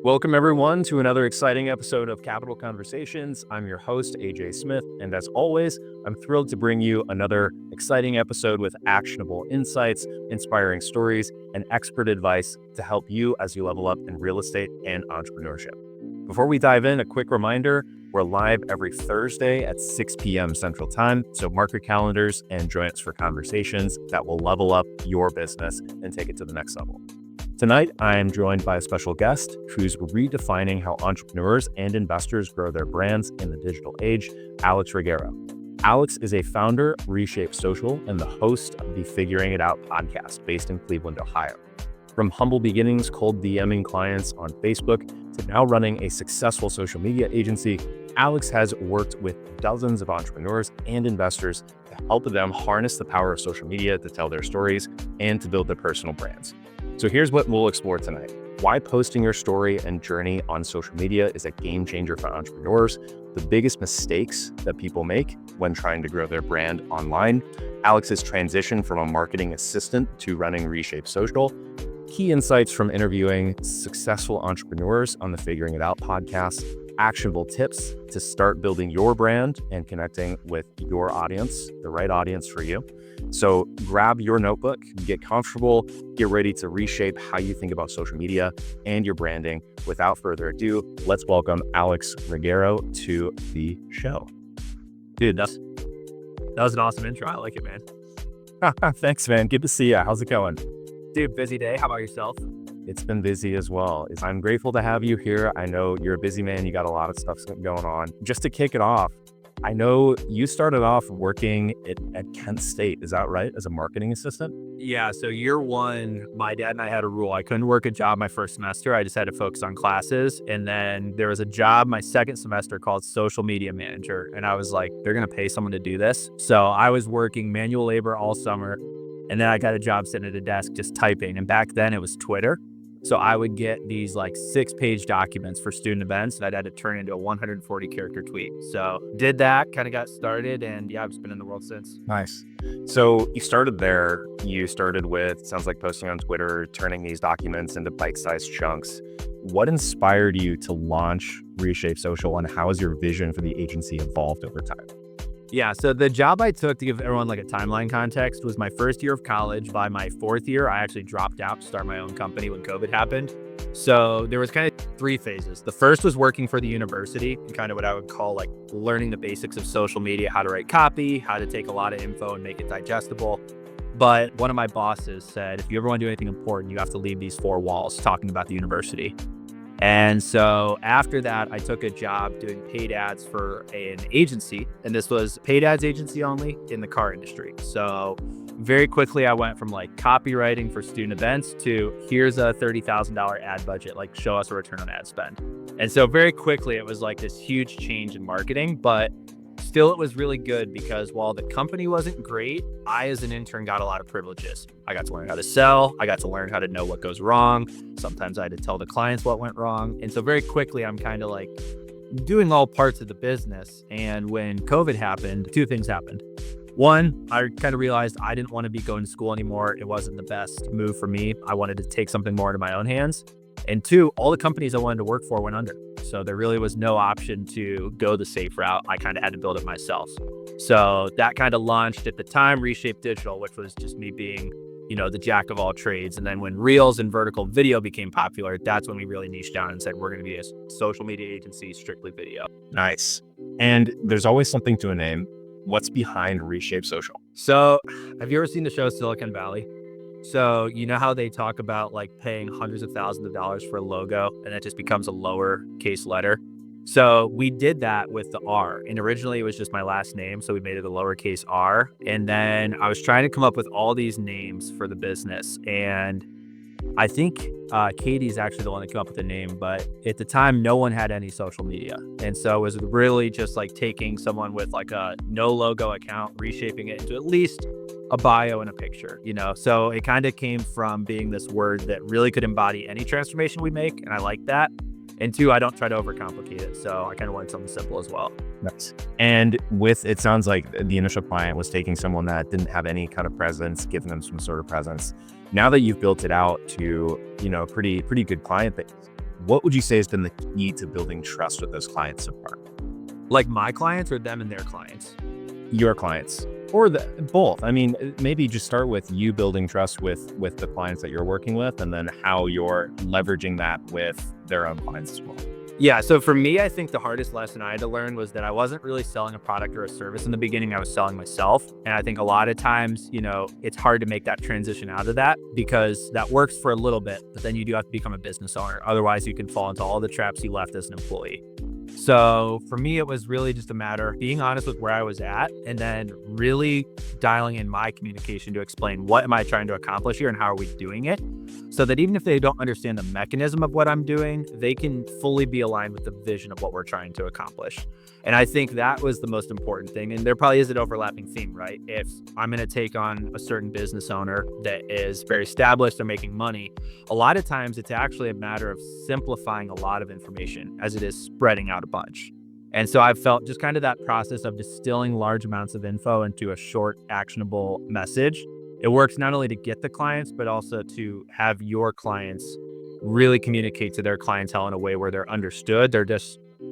Welcome, everyone, to another exciting episode of Capital Conversations. I'm your host, AJ Smith, and as always, I'm thrilled to bring you another exciting episode with actionable insights, inspiring stories, and expert advice to help you as you level up in real estate and entrepreneurship. Before we dive in, a quick reminder, we're live every Thursday at 6 p.m. Central Time, so mark your calendars and join us for conversations that will level up your business and take it to the next level. Tonight, I am joined by a special guest who's redefining how entrepreneurs and investors grow their brands in the digital age, Alex Regueiro. Alex is a founder, Reshape Social, and the host of the Figuring It Out podcast based in Cleveland, Ohio. From humble beginnings, cold DMing clients on Facebook, to now running a successful social media agency, Alex has worked with dozens of entrepreneurs and investors to help them harness the power of social media to tell their stories and to build their personal brands. So here's what we'll explore tonight: why posting your story and journey on social media is a game changer for entrepreneurs, the biggest mistakes that people make when trying to grow their brand online, Alex's transition from a marketing assistant to running Reshape Social, key insights from interviewing successful entrepreneurs on the Figuring It Out podcast, actionable tips to start building your brand and connecting with your audience, the right audience for you. So grab your notebook, get comfortable, get ready to reshape how you think about social media and your branding. Without further ado, let's welcome Alex Regueiro to the show. Dude, that was an awesome intro. I like it, man. Thanks, man. Good to see you. How's it going? Dude, busy day. How about yourself? It's been busy as well. I'm grateful to have you here. I know you're a busy man. You got a lot of stuff going on. Just to kick it off, I know you started off working at Kent State. Is that right? As a marketing assistant? Yeah. So year one, my dad and I had a rule. I couldn't work a job my first semester. I just had to focus on classes. And then there was a job my second semester called social media manager. And I was like, they're going to pay someone to do this. So I was working manual labor all summer. And then I got a job sitting at a desk just typing. And back then it was Twitter. So I would get these like 6-page documents for student events that I'd had to turn into a 140 character tweet. So did that, kind of got started, and yeah, I've just been in the world since. Nice. So you started there. You started with, sounds like, posting on Twitter, turning these documents into bite-sized chunks. What inspired you to launch Reshape Social, and how has your vision for the agency evolved over time? Yeah, so the job I took, to give everyone like a timeline context, was my first year of college. By my fourth year, I actually dropped out to start my own company when COVID happened. So there was kind of 3 phases. The first was working for the university, and kind of what I would call like learning the basics of social media, how to write copy, how to take a lot of info and make it digestible. But one of my bosses said, if you ever want to do anything important, you have to leave these 4 walls, talking about the university. And so after that, I took a job doing paid ads for an agency, and this was paid ads agency only in the car industry. So very quickly, I went from like copywriting for student events to here's a $30,000 ad budget, like show us a return on ad spend. And so very quickly, it was like this huge change in marketing, but still it was really good because while the company wasn't great, I as an intern got a lot of privileges. I got to learn how to sell. I got to learn how to know what goes wrong. Sometimes I had to tell the clients what went wrong. And so very quickly, I'm kind of like doing all parts of the business. And when COVID happened, 2 things happened. One, I kind of realized I didn't want to be going to school anymore. It wasn't the best move for me. I wanted to take something more into my own hands. And 2, all the companies I wanted to work for went under. So there really was no option to go the safe route. I kind of had to build it myself. So that kind of launched at the time Reshape Digital, which was just me being, the jack of all trades. And then when Reels and vertical video became popular, that's when we really niched down and said, we're going to be a social media agency, strictly video. Nice. And there's always something to a name. What's behind Reshape Social? So have you ever seen the show Silicon Valley? So you know how they talk about like paying hundreds of thousands of dollars for a logo and it just becomes a lowercase letter? So we did that with the R, and originally it was just my last name. So we made it a lowercase R. And then I was trying to come up with all these names for the business. And I think Katie's actually the one that came up with the name, but at the time, no one had any social media. And so it was really just like taking someone with like a no logo account, reshaping it into at least a bio and a picture, So it kind of came from being this word that really could embody any transformation we make. And I like that. And 2, I don't try to overcomplicate it. So I kind of wanted something simple as well. Nice. And it sounds like the initial client was taking someone that didn't have any kind of presence, giving them some sort of presence. Now that you've built it out to, pretty good client base, what would you say has been the key to building trust with those clients so far? Like my clients or them and their clients? Your clients, or both. I mean, maybe just start with you building trust with the clients that you're working with, and then how you're leveraging that with their own clients as well. Yeah. So for me, I think the hardest lesson I had to learn was that I wasn't really selling a product or a service in the beginning. I was selling myself. And I think a lot of times, it's hard to make that transition out of that because that works for a little bit, but then you do have to become a business owner. Otherwise, you can fall into all the traps you left as an employee. So for me, it was really just a matter of being honest with where I was at and then really dialing in my communication to explain what am I trying to accomplish here and how are we doing it, so that even if they don't understand the mechanism of what I'm doing, they can fully be aligned with the vision of what we're trying to accomplish. And I think that was the most important thing. And there probably is an overlapping theme, right? If I'm going to take on a certain business owner that is very established or making money, a lot of times it's actually a matter of simplifying a lot of information as it is spreading out a bunch. And so I've felt just kind of that process of distilling large amounts of info into a short, actionable message. It works not only to get the clients, but also to have your clients really communicate to their clientele in a way where they're understood. They're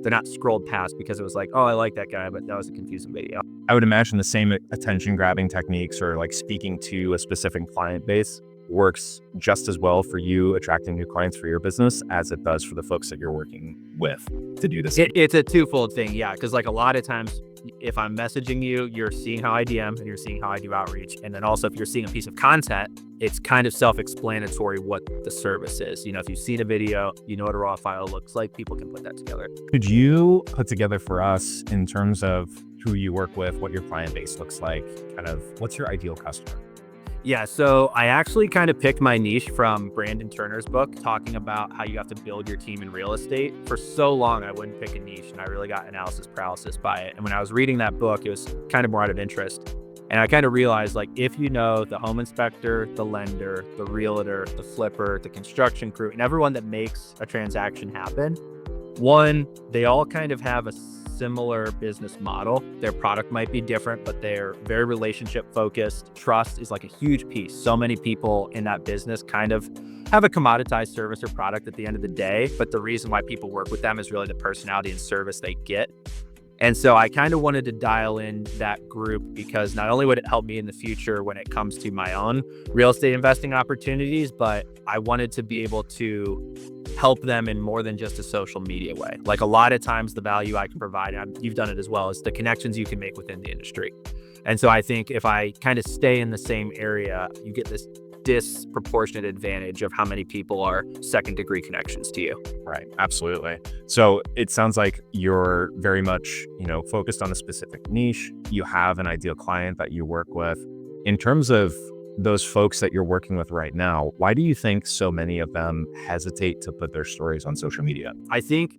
not scrolled past because it was like, oh, I like that guy, but that was a confusing video. I would imagine the same attention grabbing techniques or like speaking to a specific client base works just as well for you attracting new clients for your business as it does for the folks that you're working with to do this. It's a twofold thing. Yeah. Cause like a lot of times if I'm messaging you, you're seeing how I DM and you're seeing how I do outreach. And then also if you're seeing a piece of content, it's kind of self-explanatory what the service is. If you've seen a video, you know what a raw file looks like, people can put that together. Could you put together for us in terms of who you work with, what your client base looks like, kind of what's your ideal customer? Yeah, so I actually kind of picked my niche from Brandon Turner's book, talking about how you have to build your team in real estate. For so long, I wouldn't pick a niche, and I really got analysis paralysis by it. And when I was reading that book, it was kind of more out of interest. And I kind of realized, like, if you know the home inspector, the lender, the realtor, the flipper, the construction crew, and everyone that makes a transaction happen, one, they all kind of have a similar business model. Their product might be different, but they're very relationship focused. Trust is like a huge piece. So many people in that business kind of have a commoditized service or product at the end of the day, but the reason why people work with them is really the personality and service they get. And so I kind of wanted to dial in that group because not only would it help me in the future when it comes to my own real estate investing opportunities, but I wanted to be able to help them in more than just a social media way. Like a lot of times the value I can provide, and you've done it as well, is the connections you can make within the industry. And so I think if I kind of stay in the same area, you get this disproportionate advantage of how many people are second degree connections to you. Right. Absolutely. So it sounds like you're very much, focused on a specific niche. You have an ideal client that you work with. In terms of those folks that you're working with right now, why do you think so many of them hesitate to put their stories on social media? I think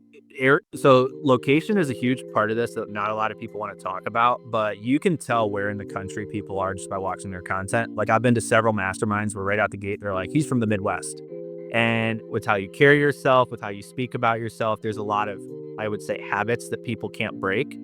so location is a huge part of this that not a lot of people want to talk about, but you can tell where in the country people are just by watching their content. Like I've been to several masterminds where right out the gate, they're like, he's from the Midwest. And with how you carry yourself, with how you speak about yourself, there's a lot of, I would say, habits that people can't break.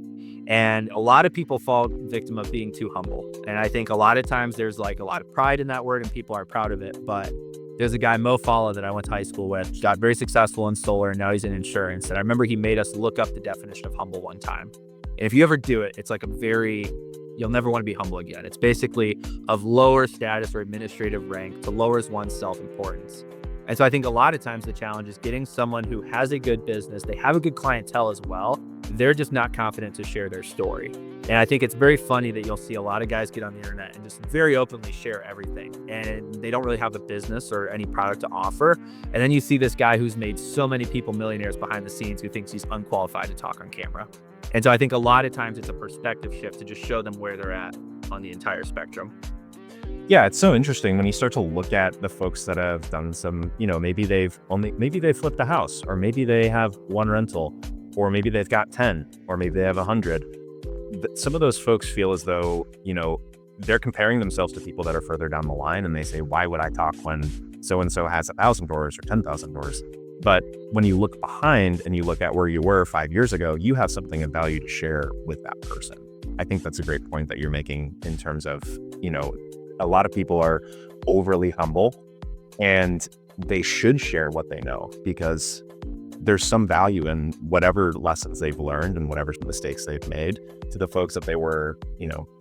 And a lot of people fall victim of being too humble. And I think a lot of times there's like a lot of pride in that word and people are proud of it. But there's a guy, Mo Falla, that I went to high school with, got very successful in solar, and now he's in insurance. And I remember he made us look up the definition of humble one time. And if you ever do it, it's like you'll never want to be humble again. It's basically of lower status or administrative rank to lowers one's self-importance. And so I think a lot of times the challenge is getting someone who has a good business, they have a good clientele as well, they're just not confident to share their story. And I think it's very funny that you'll see a lot of guys get on the internet and just very openly share everything. And they don't really have a business or any product to offer. And then you see this guy who's made so many people millionaires behind the scenes who thinks he's unqualified to talk on camera. And so I think a lot of times it's a perspective shift to just show them where they're at on the entire spectrum. Yeah, it's so interesting when you start to look at the folks that have done some, maybe they flipped a house, or maybe they have one rental, or maybe they've got 10, or maybe they have 100. Some of those folks feel as though, they're comparing themselves to people that are further down the line, and they say, why would I talk when so-and-so has 1,000 doors or 10,000 doors? But when you look behind and you look at where you were 5 years ago, you have something of value to share with that person. I think that's a great point that you're making in terms of, a lot of people are overly humble and they should share what they know, because there's some value in whatever lessons they've learned and whatever mistakes they've made to the folks that they were,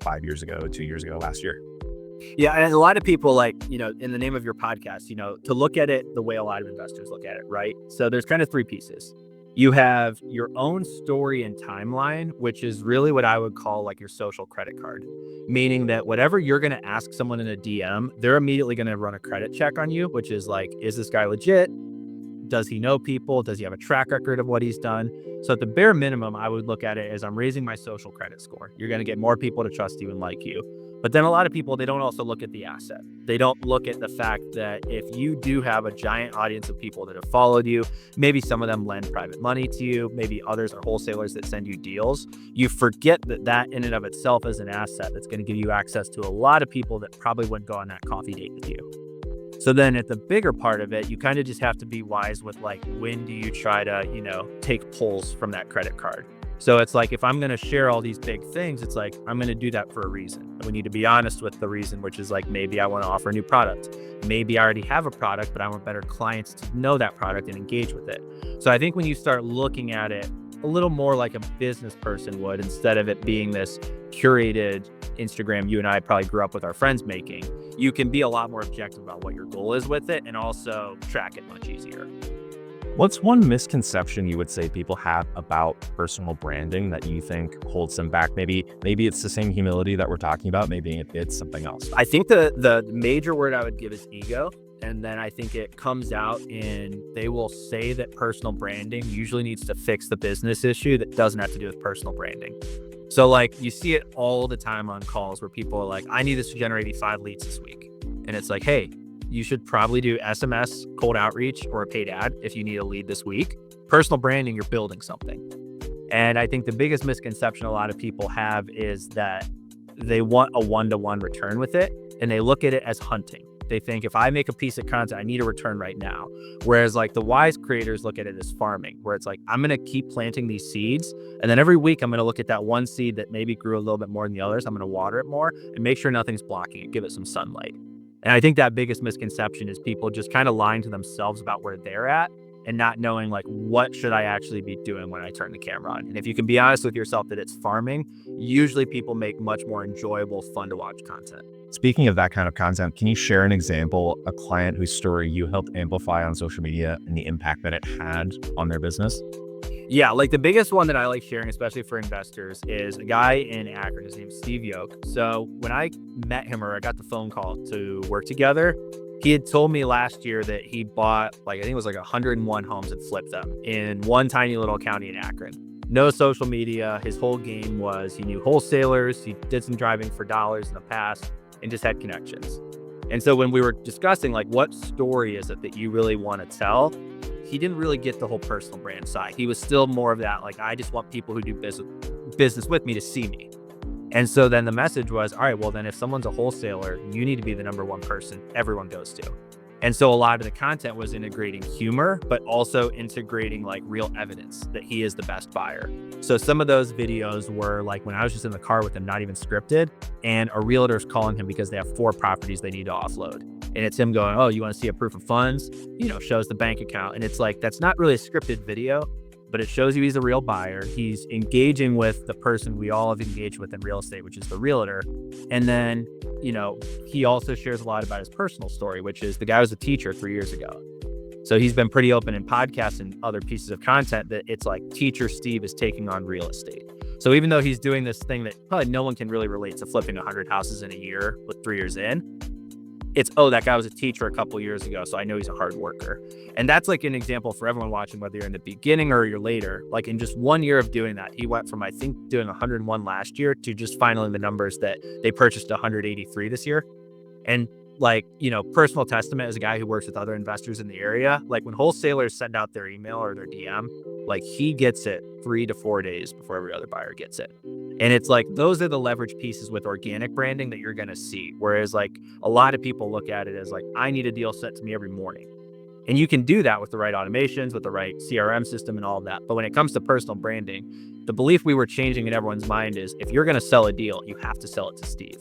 5 years ago, 2 years ago, last year. Yeah, and a lot of people in the name of your podcast, to look at it the way a lot of investors look at it, right? So there's kind of three pieces. You have your own story and timeline, which is really what I would call like your social credit card, meaning that whatever you're going to ask someone in a DM, they're immediately going to run a credit check on you, which is like, is this guy legit? Does he know people? Does he have a track record of what he's done? So at the bare minimum, I would look at it as I'm raising my social credit score. You're going to get more people to trust you and like you. But then a lot of people, they don't also look at the asset. They don't look at the fact that if you do have a giant audience of people that have followed you, maybe some of them lend private money to you, maybe others are wholesalers that send you deals, you forget that in and of itself is an asset that's going to give you access to a lot of people that probably wouldn't go on that coffee date with you. So then at the bigger part of it, you kind of just have to be wise with like, when do you try to, take pulls from that credit card? So it's like, if I'm going to share all these big things, it's like, I'm going to do that for a reason. And we need to be honest with the reason, which is like, maybe I want to offer a new product. Maybe I already have a product, but I want better clients to know that product and engage with it. So I think when you start looking at it a little more like a business person would, instead of it being this curated Instagram you and I probably grew up with our friends making, you can be a lot more objective about what your goal is with it and also track it much easier. What's one misconception you would say people have about personal branding that you think holds them back? Maybe it's the same humility that we're talking about. Maybe it's something else. I think the major word I would give is ego. And then I think it comes out in, they will say that personal branding usually needs to fix the business issue that doesn't have to do with personal branding. So like you see it all the time on calls where people are like, I need this to generate 5 leads this week. And it's like, hey, you should probably do SMS, cold outreach, or a paid ad if you need a lead this week. Personal branding, you're building something. And I think the biggest misconception a lot of people have is that they want a one-to-one return with it, and they look at it as hunting. They think if I make a piece of content, I need a return right now. Whereas like the wise creators look at it as farming, where it's like, I'm going to keep planting these seeds. And then every week I'm going to look at that one seed that maybe grew a little bit more than the others. I'm going to water it more and make sure nothing's blocking it, give it some sunlight. And I think that biggest misconception is people just kind of lying to themselves about where they're at and not knowing like, what should I actually be doing when I turn the camera on? And if you can be honest with yourself that it's farming, usually people make much more enjoyable, fun to watch content. Speaking of that kind of content, can you share an example, a client whose story you helped amplify on social media and the impact that it had on their business? Yeah, like the biggest one that I like sharing, especially for investors, is a guy in Akron. His name's Steve Yoke. So when I met him, or I got the phone call to work together, he had told me last year that he bought I think it was 101 homes and flipped them in one tiny little county in Akron. No social media. His whole game was he knew wholesalers. He did some driving for dollars in the past and just had connections. And so when we were discussing what story is it that you really want to tell, he didn't really get the whole personal brand side. He was still more of that, I just want people who do business with me to see me. And so then the message was, all right, well then if someone's a wholesaler, you need to be the number one person everyone goes to. And so a lot of the content was integrating humor, but also integrating real evidence that he is the best buyer. So some of those videos were when I was just in the car with him, not even scripted, and a realtor's calling him because they have 4 properties they need to offload. And it's him going, oh, you want to see a proof of funds? Shows the bank account. And it's that's not really a scripted video, but it shows you he's a real buyer. He's engaging with the person we all have engaged with in real estate, which is the realtor. And then, he also shares a lot about his personal story, which is the guy was a teacher 3 years ago. So he's been pretty open in podcasts and other pieces of content that it's teacher Steve is taking on real estate. So even though he's doing this thing that probably no one can really relate to, flipping 100 houses in a year with 3 years in, it's, oh, that guy was a teacher a couple years ago, so I know he's a hard worker. And that's an example for everyone watching, whether you're in the beginning or you're later. In just 1 year of doing that, he went from, I think, doing 101 last year to just finally the numbers that they purchased 183 this year. And personal testament as a guy who works with other investors in the area, when wholesalers send out their email or their DM, he gets it 3 to 4 days before every other buyer gets it. And it's those are the leverage pieces with organic branding that you're going to see. Whereas a lot of people look at it as I need a deal sent to me every morning. And you can do that with the right automations, with the right CRM system and all of that. But when it comes to personal branding, the belief we were changing in everyone's mind is if you're going to sell a deal, you have to sell it to Steve.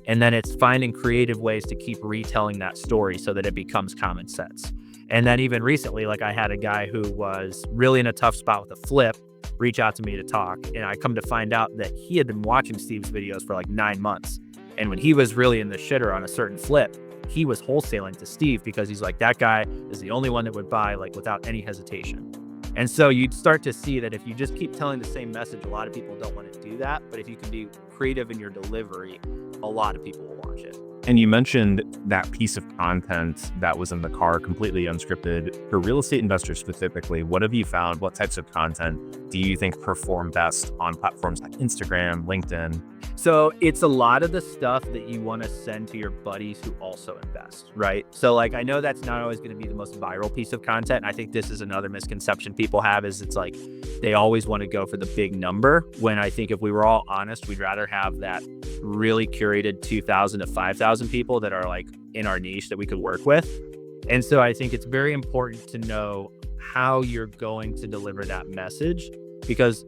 And then it's finding creative ways to keep retelling that story so that it becomes common sense. And then even recently, like I had a guy who was really in a tough spot with a flip reach out to me to talk. And I come to find out that he had been watching Steve's videos for like 9 months. And when he was really in the shitter on a certain flip, he was wholesaling to Steve because he's like, that guy is the only one that would buy like without any hesitation. And so you'd start to see that if you just keep telling the same message, a lot of people don't want to do that. But if you can be creative in your delivery, a lot of people will watch it. And you mentioned that piece of content that was in the car, completely unscripted. For real estate investors specifically, what have you found? What types of content do you think perform best on platforms like Instagram, LinkedIn? So it's a lot of the stuff that you want to send to your buddies who also invest, right? So like, I know that's not always going to be the most viral piece of content. And I think this is another misconception people have is it's like, they always want to go for the big number. When I think if we were all honest, we'd rather have that really curated 2,000 to 5,000 people that are like in our niche that we could work with. And so I think it's very important to know how you're going to deliver that message, because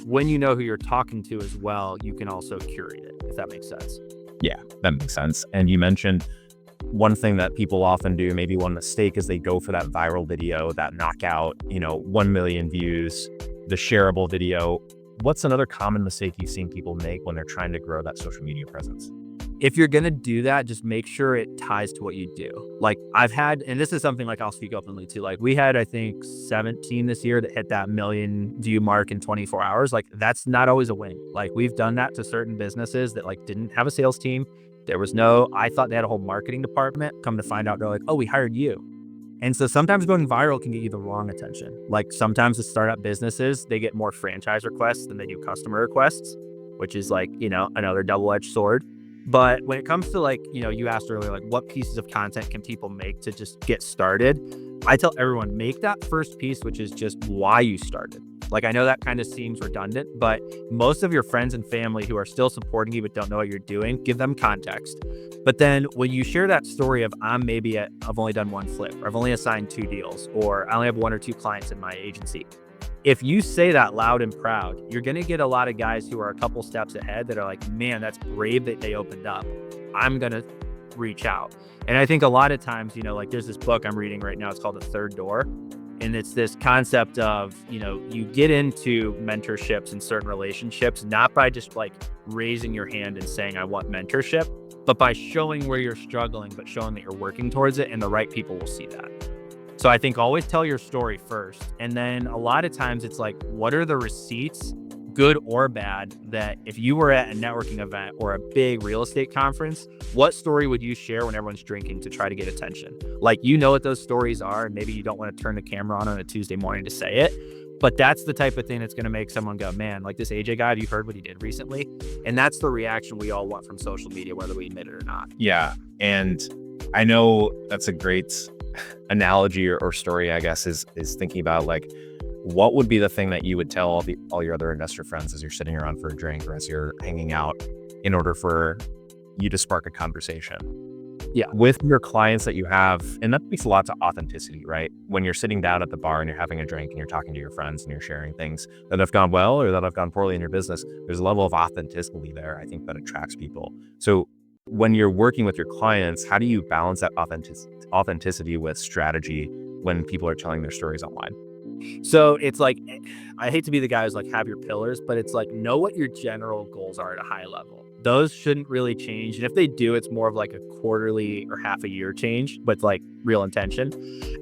when you know who you're talking to as well, you can also curate it, if that makes sense. Yeah, that makes sense. And you mentioned one thing that people often do, maybe one mistake, is they go for that viral video, that knockout, 1 million views, the shareable video. What's another common mistake you've seen people make when they're trying to grow that social media presence? If you're going to do that, just make sure it ties to what you do. Like I've had, and this is something like I'll speak openly to, like we had, I think 17 this year that hit that million view mark in 24 hours. Like that's not always a win. Like we've done that to certain businesses that like didn't have a sales team. I thought they had a whole marketing department. Come to find out, they're like, oh, we hired you. And so sometimes going viral can get you the wrong attention. Like sometimes the startup businesses, they get more franchise requests than they do customer requests, which is like, another double-edged sword. But when it comes to like, you asked earlier, like what pieces of content can people make to just get started? I tell everyone, make that first piece, which is just why you started. Like, I know that kind of seems redundant, but most of your friends and family who are still supporting you but don't know what you're doing, give them context. But then when you share that story of I've only done one flip, or I've only assigned 2 deals, or I only have 1 or 2 clients in my agency. If you say that loud and proud, you're going to get a lot of guys who are a couple steps ahead that are like, man, that's brave that they opened up. I'm going to reach out. And I think a lot of times, like there's this book I'm reading right now. It's called The Third Door. And it's this concept of, you get into mentorships and certain relationships, not by just like raising your hand and saying, I want mentorship, but by showing where you're struggling, but showing that you're working towards it, and the right people will see that. So I think always tell your story first. And then a lot of times it's like, what are the receipts, good or bad, that if you were at a networking event or a big real estate conference, what story would you share when everyone's drinking to try to get attention? Like, what those stories are, and maybe you don't want to turn the camera on a Tuesday morning to say it, but that's the type of thing that's going to make someone go, man, like this AJ guy, have you heard what he did recently? And that's the reaction we all want from social media, whether we admit it or not. Yeah. And I know that's a great analogy or story, I guess, is thinking about like, what would be the thing that you would tell all your other investor friends as you're sitting around for a drink or as you're hanging out in order for you to spark a conversation? Yeah. With your clients that you have, and that speaks a lot to authenticity, right? When you're sitting down at the bar and you're having a drink and you're talking to your friends and you're sharing things that have gone well or that have gone poorly in your business, there's a level of authenticity there, I think, that attracts people. So when you're working with your clients, how do you balance that authenticity with strategy when people are telling their stories online? So it's like, I hate to be the guy who's like, have your pillars, but it's like, know what your general goals are at a high level. Those shouldn't really change. And if they do, it's more of like a quarterly or half a year change, but like real intention.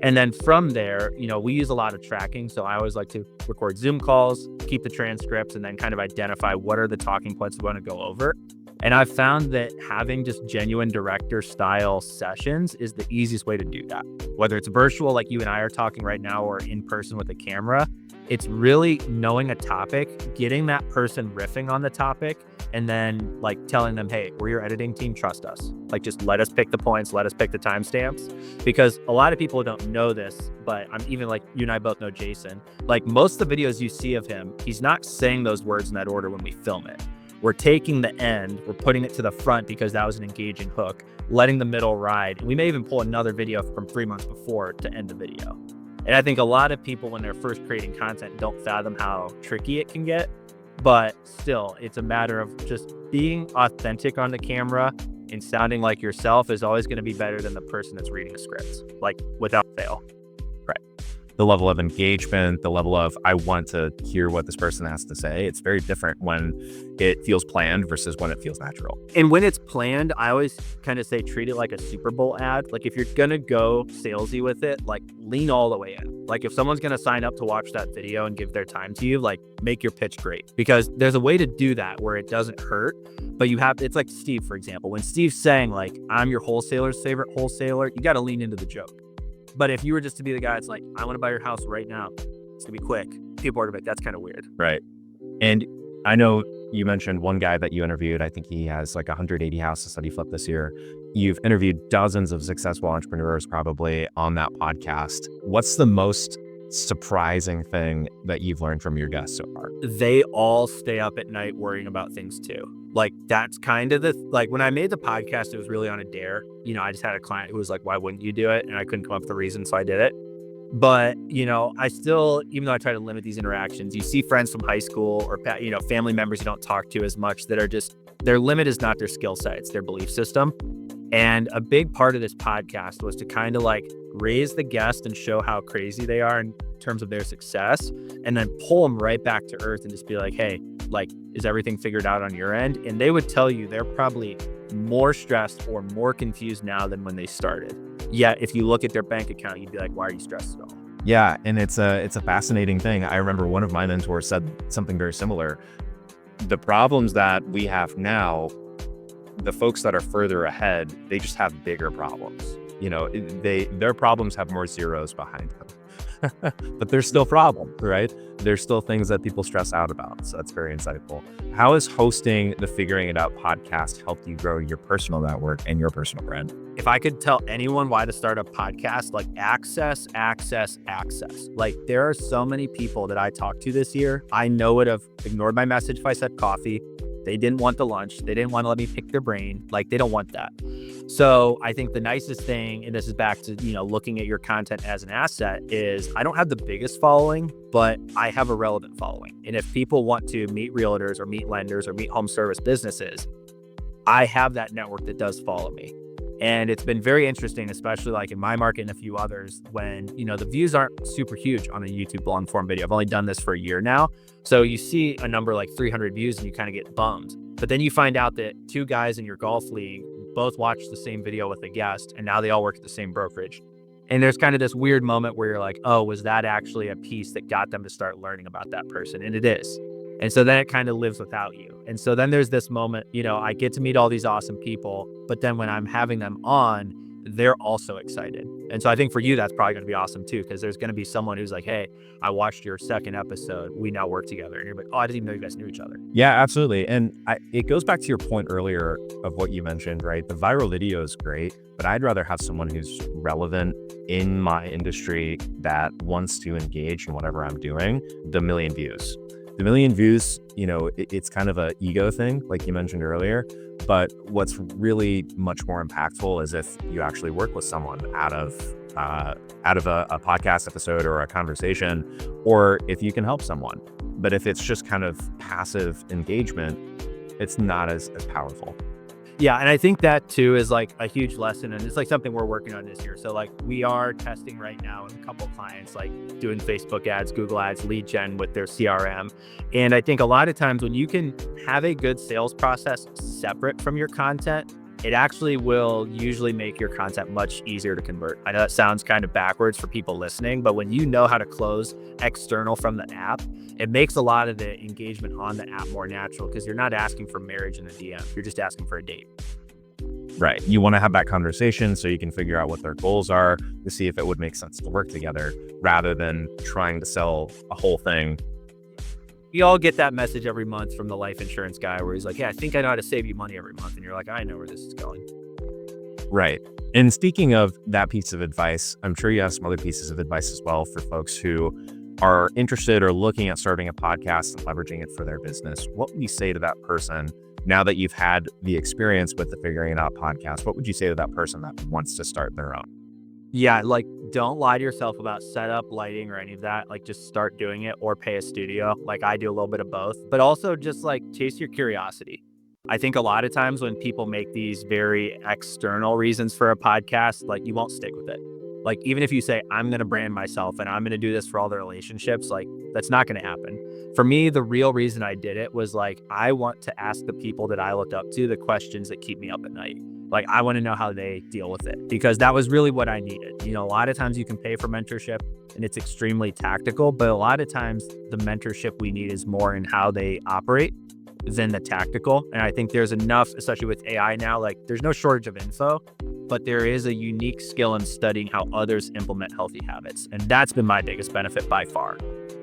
And then from there, we use a lot of tracking. So I always like to record Zoom calls, keep the transcripts, and then kind of identify what are the talking points we want to go over. And I've found that having just genuine director style sessions is the easiest way to do that. Whether it's virtual, like you and I are talking right now, or in person with a camera, it's really knowing a topic, getting that person riffing on the topic, and then like telling them, hey, we're your editing team, trust us. Like, just let us pick the points, let us pick the timestamps. Because a lot of people don't know this, but I'm even like, you and I both know Jason. Like, most of the videos you see of him, he's not saying those words in that order when we film it. We're taking the end, we're putting it to the front because that was an engaging hook, letting the middle ride. We may even pull another video from 3 months before to end the video. And I think a lot of people, when they're first creating content, don't fathom how tricky it can get. But still, it's a matter of just being authentic on the camera and sounding like yourself is always going to be better than the person that's reading a script, like without fail. The level of engagement, the level of I want to hear what this person has to say. It's very different when it feels planned versus when it feels natural. And when it's planned, I always kind of say treat it like a Super Bowl ad. Like if you're going to go salesy with it, like lean all the way in. Like if someone's going to sign up to watch that video and give their time to you, like make your pitch great. Because there's a way to do that where it doesn't hurt, but it's like Steve, for example. When Steve's saying like, I'm your wholesaler's favorite wholesaler, you got to lean into the joke. But if you were just to be the guy that's like, I want to buy your house right now, it's going to be quick. People are going to be like, that's kind of weird. Right. And I know you mentioned one guy that you interviewed. I think he has like 180 houses that he flipped this year. You've interviewed dozens of successful entrepreneurs probably on that podcast. What's the most surprising thing that you've learned from your guests so far? They all stay up at night worrying about things too. Like that's kind of like when I made the podcast, it was really on a dare. I just had a client who was like, why wouldn't you do it? And I couldn't come up with a reason, so I did it. But, I still, even though I try to limit these interactions, you see friends from high school or, family members you don't talk to as much that are just, their limit is not their skill set, it's their belief system. And a big part of this podcast was to kind of like raise the guest and show how crazy they are in terms of their success, and then pull them right back to earth and just be like, hey, like, is everything figured out on your end? And they would tell you they're probably more stressed or more confused now than when they started. Yet, if you look at their bank account, you'd be like, why are you stressed at all? Yeah, and it's a fascinating thing. I remember one of my mentors said something very similar. The problems that we have now, the folks that are further ahead, they just have bigger problems. Their problems have more zeros behind them. But there's still problems, right? There's still things that people stress out about. So that's very insightful. How has hosting the Figuring It Out podcast helped you grow your personal network and your personal brand? If I could tell anyone why to start a podcast, like access. Like there are so many people that I talked to this year. I know would have ignored my message if I said coffee. They didn't want the lunch. They didn't want to let me pick their brain. Like they don't want that. So I think the nicest thing, and this is back to, looking at your content as an asset, is I don't have the biggest following, but I have a relevant following. And if people want to meet realtors or meet lenders or meet home service businesses, I have that network that does follow me. And it's been very interesting, especially like in my market and a few others, when, the views aren't super huge on a YouTube long form video. I've only done this for a year now. So you see a number like 300 views and you kind of get bummed. But then you find out that two guys in your golf league both watched the same video with a guest, and now they all work at the same brokerage. And there's kind of this weird moment where you're like, oh, was that actually a piece that got them to start learning about that person? And it is. And so then it kind of lives without you. And so then there's this moment, I get to meet all these awesome people, but then when I'm having them on, they're also excited. And so I think for you, that's probably going to be awesome too, because there's going to be someone who's like, hey, I watched your second episode. We now work together. And you're like, oh, I didn't even know you guys knew each other. Yeah, absolutely. And it goes back to your point earlier of what you mentioned, right? The viral video is great, but I'd rather have someone who's relevant in my industry that wants to engage in whatever I'm doing. The million views, it's kind of a ego thing, like you mentioned earlier. But what's really much more impactful is if you actually work with someone out of a podcast episode or a conversation, or if you can help someone. But if it's just kind of passive engagement, it's not as powerful. Yeah, and I think that too is like a huge lesson, and it's like something we're working on this year. So like we are testing right now with a couple clients, like doing Facebook ads, Google ads, lead gen with their CRM. And I think a lot of times when you can have a good sales process separate from your content, it actually will usually make your content much easier to convert. I know that sounds kind of backwards for people listening, but when you know how to close external from the app, it makes a lot of the engagement on the app more natural, because you're not asking for marriage in the DM. You're just asking for a date. Right. You want to have that conversation so you can figure out what their goals are to see if it would make sense to work together, rather than trying to sell a whole thing. We all get that message every month from the life insurance guy where he's like, yeah, I think I know how to save you money every month. And you're like, I know where this is going. Right. And speaking of that piece of advice, I'm sure you have some other pieces of advice as well for folks who are interested or looking at starting a podcast and leveraging it for their business. What would you say to that person now that you've had the experience with the Figuring It Out podcast? What would you say to that person that wants to start their own? Yeah, like don't lie to yourself about setup, lighting, or any of that. Like just start doing it or pay a studio. Like I do a little bit of both, but also just like chase your curiosity. I think a lot of times when people make these very external reasons for a podcast, like, you won't stick with it. Like, even if you say, I'm going to brand myself and I'm going to do this for all the relationships, like, that's not going to happen. For me, the real reason I did it was like, I want to ask the people that I looked up to the questions that keep me up at night. Like, I want to know how they deal with it, because that was really what I needed. You know, a lot of times you can pay for mentorship and it's extremely tactical, but a lot of times the mentorship we need is more in how they operate than the tactical. And I think there's enough, especially with AI now, like, there's no shortage of info, but there is a unique skill in studying how others implement healthy habits. And that's been my biggest benefit by far.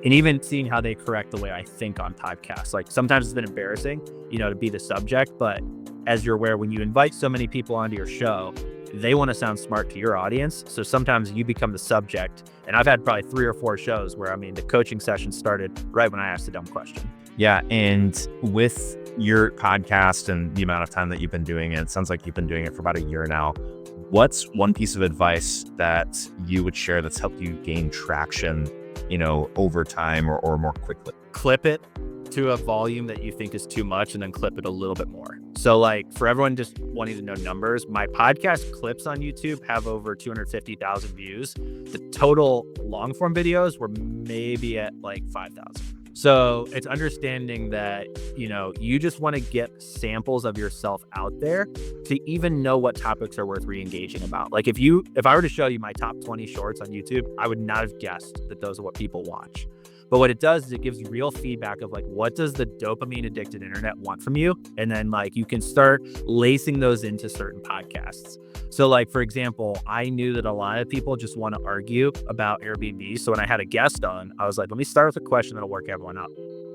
And even seeing how they correct the way I think on podcasts. Like, sometimes it's been embarrassing, you know, to be the subject, but as you're aware, when you invite so many people onto your show, they want to sound smart to your audience. So sometimes you become the subject. And I've had probably 3 or 4 shows where, I mean, the coaching session started right when I asked a dumb question. Yeah. And with your podcast and the amount of time that you've been doing it sounds like you've been doing it for about a year now. What's one piece of advice that you would share that's helped you gain traction, you know, over time or more quickly? Clip it to a volume that you think is too much and then clip it a little bit more. So, like, for everyone just wanting to know numbers, my podcast clips on YouTube have over 250,000 views. The total long form videos were maybe at like 5,000. So it's understanding that, you know, you just want to get samples of yourself out there to even know what topics are worth re-engaging about. Like, if I were to show you my top 20 shorts on YouTube, I would not have guessed that those are what people watch. But what it does is it gives you real feedback of, like, what does the dopamine addicted internet want from you? And then, like, you can start lacing those into certain podcasts. So, like, for example, I knew that a lot of people just want to argue about Airbnb. So when I had a guest on, I was like, let me start with a question that'll work everyone up.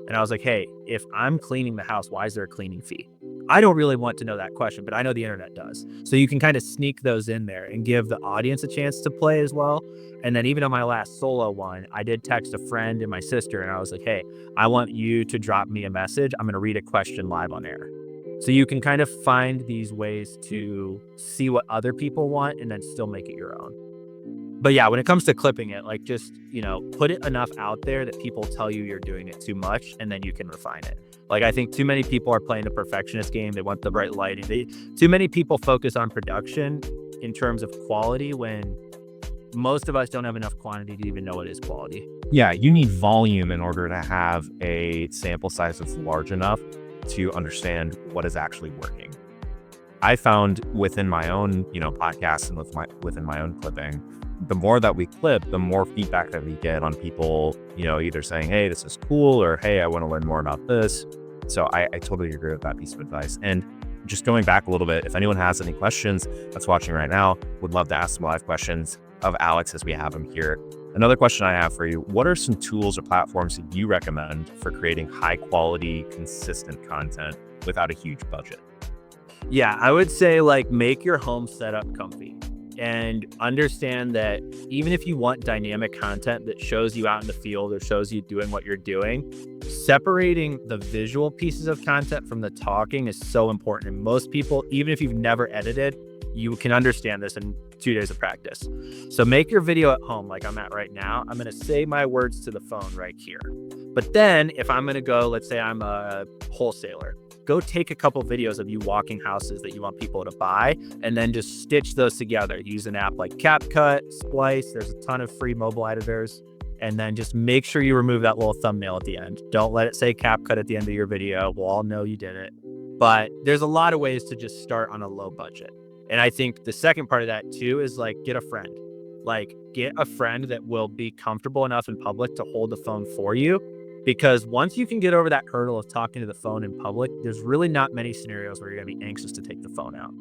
And I was like, hey, if I'm cleaning the house, why is there a cleaning fee? I don't really want to know that question, but I know the internet does. So you can kind of sneak those in there and give the audience a chance to play as well. And then even on my last solo one, I did text a friend and my sister, and I was like, hey, I want you to drop me a message. I'm going to read a question live on air. So you can kind of find these ways to see what other people want and then still make it your own. But yeah, when it comes to clipping it, like, just, you know, put it enough out there that people tell you you're doing it too much, and then you can refine it. Like, I think too many people are playing the perfectionist game. They want the right lighting. Too many people focus on production in terms of quality when most of us don't have enough quantity to even know what is quality. Yeah, you need volume in order to have a sample size that's large enough to understand what is actually working. I found within my own, you know, podcast and within my own clipping, the more that we clip, the more feedback that we get on people, you know, either saying, hey, this is cool, or hey, I want to learn more about this. So I totally agree with that piece of advice. And just going back a little bit, if anyone has any questions that's watching right now, would love to ask some live questions of Alex as we have him here. Another question I have for you, what are some tools or platforms that you recommend for creating high quality, consistent content without a huge budget? Yeah, I would say, like, make your home setup comfy. And understand that even if you want dynamic content that shows you out in the field or shows you doing what you're doing, separating the visual pieces of content from the talking is so important. And most people, even if you've never edited, you can understand this in 2 days of practice. So make your video at home like I'm at right now. I'm going to say my words to the phone right here. But then if I'm going to go, let's say I'm a wholesaler, go take a couple videos of you walking houses that you want people to buy, and then just stitch those together. Use an app like CapCut, Splice. There's a ton of free mobile editors. And then just make sure you remove that little thumbnail at the end. Don't let it say CapCut at the end of your video. We'll all know you did it. But there's a lot of ways to just start on a low budget. And I think the second part of that too is, like, get a friend. Like, get a friend that will be comfortable enough in public to hold the phone for you. Because once you can get over that hurdle of talking to the phone in public, there's really not many scenarios where you're going to be anxious to take the phone out.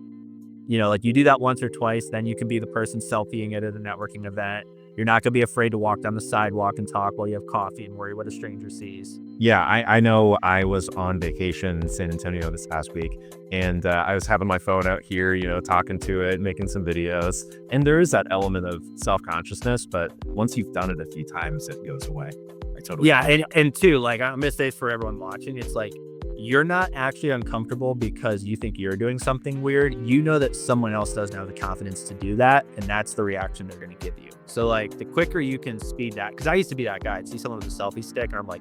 You know, like, you do that once or twice, then you can be the person selfieing it at a networking event. You're not going to be afraid to walk down the sidewalk and talk while you have coffee and worry what a stranger sees. Yeah, I know I was on vacation in San Antonio this past week, and I was having my phone out here, you know, talking to it, making some videos. And there is that element of self-consciousness, but once you've done it a few times, it goes away. I totally Yeah, and too, like, I'm going to say for everyone watching, it's like, you're not actually uncomfortable because you think you're doing something weird. You know that someone else doesn't have the confidence to do that, and that's the reaction they're going to give you. So, like, the quicker you can speed that, because I used to be that guy. I'd see someone with a selfie stick, and I'm like,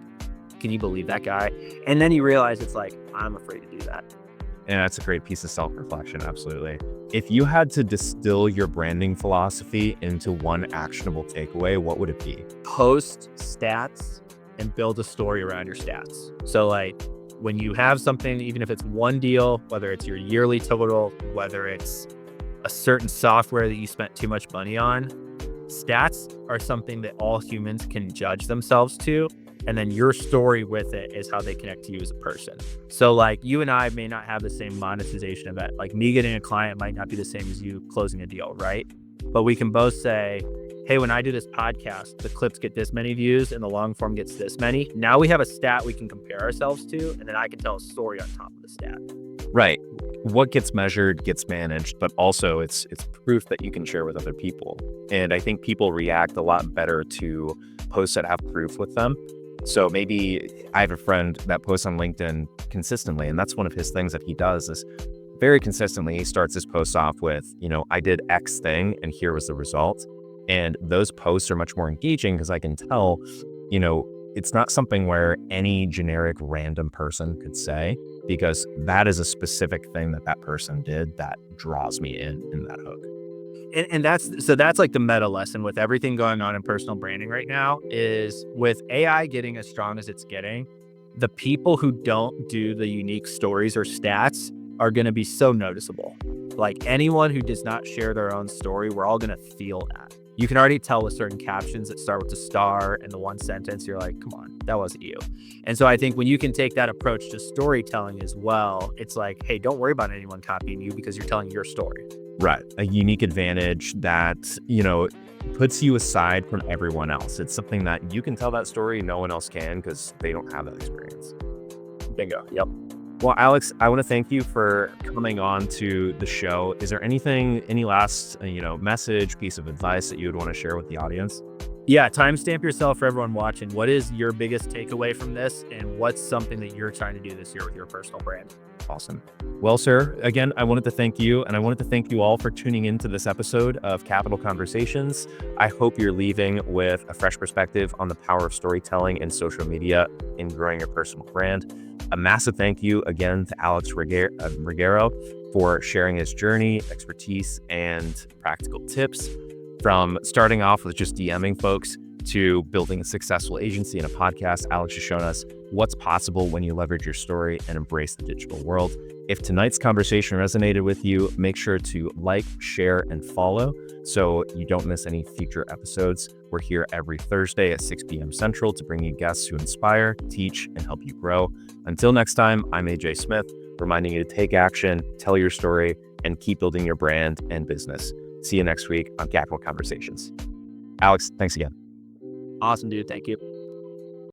can you believe that guy? And then you realize it's like, I'm afraid to do that. And that's a great piece of self-reflection, absolutely. If you had to distill your branding philosophy into one actionable takeaway, what would it be? Post stats and build a story around your stats. So like when you have something, even if it's one deal, whether it's your yearly total, whether it's a certain software that you spent too much money on, stats are something that all humans can judge themselves to. And then your story with it is how they connect to you as a person. So like you and I may not have the same monetization event. Like me getting a client might not be the same as you closing a deal, right? But we can both say, hey, when I do this podcast, the clips get this many views and the long form gets this many. Now we have a stat we can compare ourselves to, and then I can tell a story on top of the stat. Right. What gets measured gets managed, but also it's proof that you can share with other people. And I think people react a lot better to posts that have proof with them. So maybe I have a friend that posts on LinkedIn consistently, and that's one of his things that he does is very consistently, he starts his posts off with, I did X thing and here was the result. And those posts are much more engaging because I can tell, it's not something where any generic random person could say, because that is a specific thing that person did that draws me in that hook. And that's like the meta lesson with everything going on in personal branding right now is with AI getting as strong as it's getting, the people who don't do the unique stories or stats are going to be so noticeable. Like anyone who does not share their own story, we're all going to feel that. You can already tell with certain captions that start with a star and the one sentence, you're like, come on, that wasn't you. And so I think when you can take that approach to storytelling as well, it's like, hey, don't worry about anyone copying you because you're telling your story. Right. A unique advantage that, puts you aside from everyone else. It's something that you can tell that story, no one else can because they don't have that experience. Bingo. Yep. Well, Alex, I want to thank you for coming on to the show. Is there any last, message, piece of advice that you would want to share with the audience? Yeah, timestamp yourself for everyone watching. What is your biggest takeaway from this? And what's something that you're trying to do this year with your personal brand? Awesome. Well, sir, again, I wanted to thank you, and I wanted to thank you all for tuning into this episode of Capital Conversations. I hope you're leaving with a fresh perspective on the power of storytelling and social media in growing your personal brand. A massive thank you again to Alex Regueiro for sharing his journey, expertise, and practical tips from starting off with just DMing folks to building a successful agency and a podcast. Alex has shown us what's possible when you leverage your story and embrace the digital world. If tonight's conversation resonated with you, make sure to like, share, and follow so you don't miss any future episodes. We're here every Thursday at 6 p.m. Central to bring you guests who inspire, teach, and help you grow. Until next time, I'm AJ Smith, reminding you to take action, tell your story, and keep building your brand and business. See you next week on Capital Conversations. Alex, thanks again. Awesome, dude. Thank you.